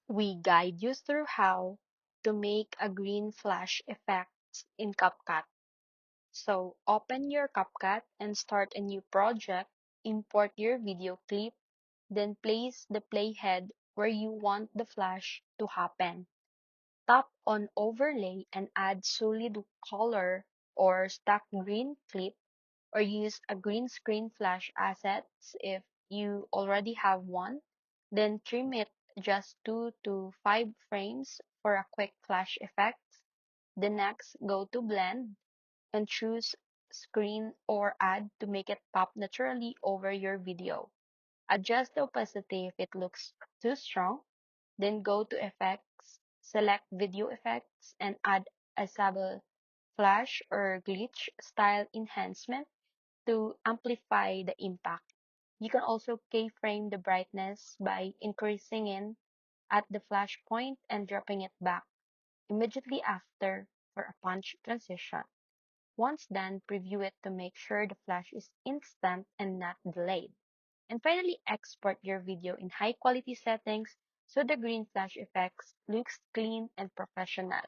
We guide you through how to make a green flash effect in CapCut. So open your CapCut and start a new project, import your video clip, then place the playhead where you want the flash to happen. Tap on overlay and add solid color or stack green clip or use a green screen flash assets if you already have one. Then trim it just 2 to 5 frames for a quick flash effect. The next, go to blend and choose screen or add to make it pop naturally over your video. Adjust the opacity if it looks too strong, then go to effects, select video effects and add a subtle flash or glitch style enhancement to amplify the impact. You can also keyframe the brightness by increasing it at the flash point and dropping it back immediately after for a punch transition. Once done, preview it to make sure the flash is instant and not delayed. And finally, export your video in high quality settings so the green flash effects looks clean and professional.